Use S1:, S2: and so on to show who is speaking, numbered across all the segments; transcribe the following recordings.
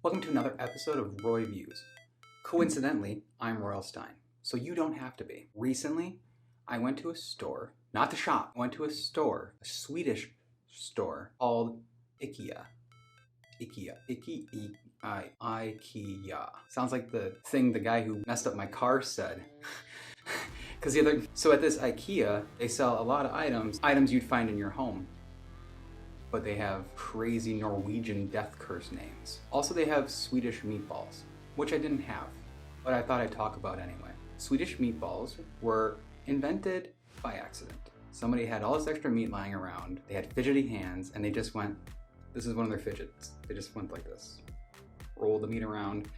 S1: Welcome to another episode of Royviews. Coincidentally, I'm Royal Stein, so you don't have to be. Recently, I went to a store, not the shop, I went to a store, a Swedish store called Ikeyyaa. Ikeyyaa. Sounds like the thing the guy who messed up my car said. So at this Ikeyyaa, they sell a lot of items you'd find in your home. But they have crazy Norwegian death curse names. Also, they have Swedish meatballs, which I didn't have, but I thought I'd talk about anyway. Swedish meatballs were invented by accident. Somebody had all this extra meat lying around, they had fidgety hands, and they just went, this is one of their fidgets. They just went like this, rolled the meat around,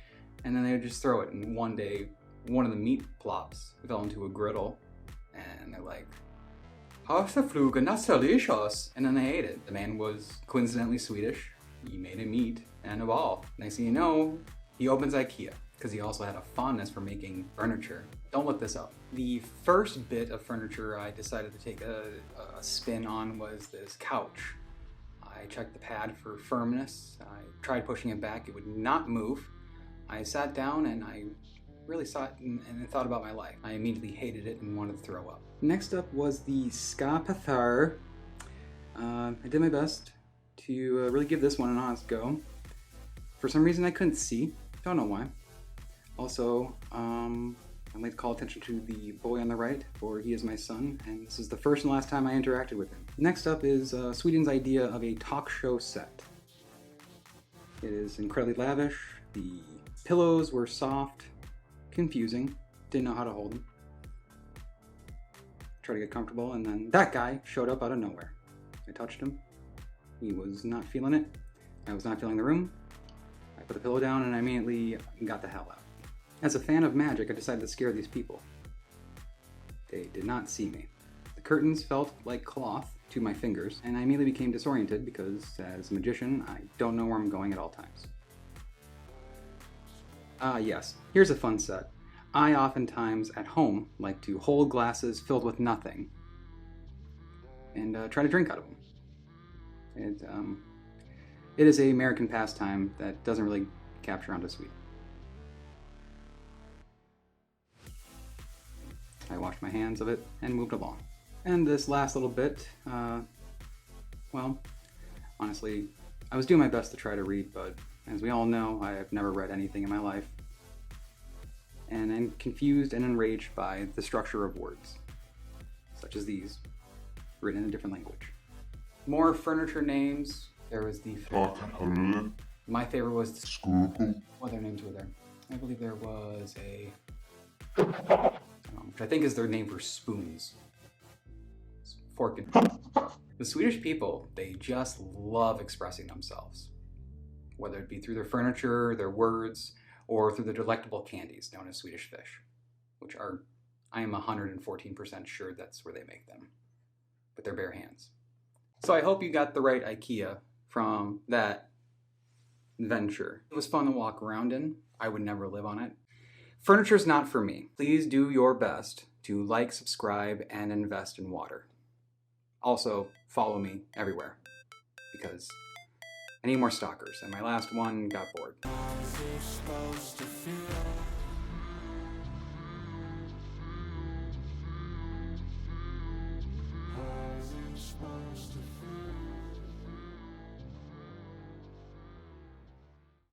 S1: and then they would just throw it, and one day, one of the meat plops fell into a griddle, and they're like, Harsafluga delicious, and then they ate it. The man was coincidentally Swedish. He made a meat and a ball. Next thing you know, he opens Ikeyyaa because he also had a fondness for making furniture. Don't look this up. The first bit of furniture I decided to take a spin on was this couch. I checked the pad for firmness. I tried pushing it back. It would not move. I sat down and I really saw it and thought about my life. I immediately hated it and wanted to throw up. Next up was the Skapathar. I did my best to really give this one an honest go. For some reason I couldn't see, don't know why. Also, I'd like to call attention to the boy on the right, for he is my son, and this is the first and last time I interacted with him. Next up is Sweden's idea of a talk show set. It is incredibly lavish, the pillows were soft, confusing, didn't know how to hold them. Tried to get comfortable, and then that guy showed up out of nowhere. I touched him. He was not feeling it. I was not feeling the room. I put the pillow down and I immediately got the hell out. As a fan of magic, I decided to scare these people. They did not see me. The curtains felt like cloth to my fingers, and I immediately became disoriented because, as a magician, I don't know where I'm going at all times. Yes, here's a fun set. I oftentimes, at home, like to hold glasses filled with nothing and try to drink out of them. It is an American pastime that doesn't really capture onto Sweden. I washed my hands of it and moved along. And this last little bit, well, honestly, I was doing my best to try to read, but as we all know, I have never read anything in my life. And I'm confused and enraged by the structure of words, such as these, written in a different language. More furniture names. There was the... My favorite was... What other names were there? I believe there was a... which I think is their name for spoons. Fork and... The Swedish people, they just love expressing themselves. Whether it be through their furniture, their words, or through the delectable candies known as Swedish fish, which are, I am 114% sure that's where they make them, with their bare hands. So I hope you got the right Ikeyyaa from that venture. It was fun to walk around in. I would never live on it. Furniture's not for me. Please do your best to like, subscribe, and invest in water. Also, follow me everywhere, because I need more stalkers, and my last one got bored.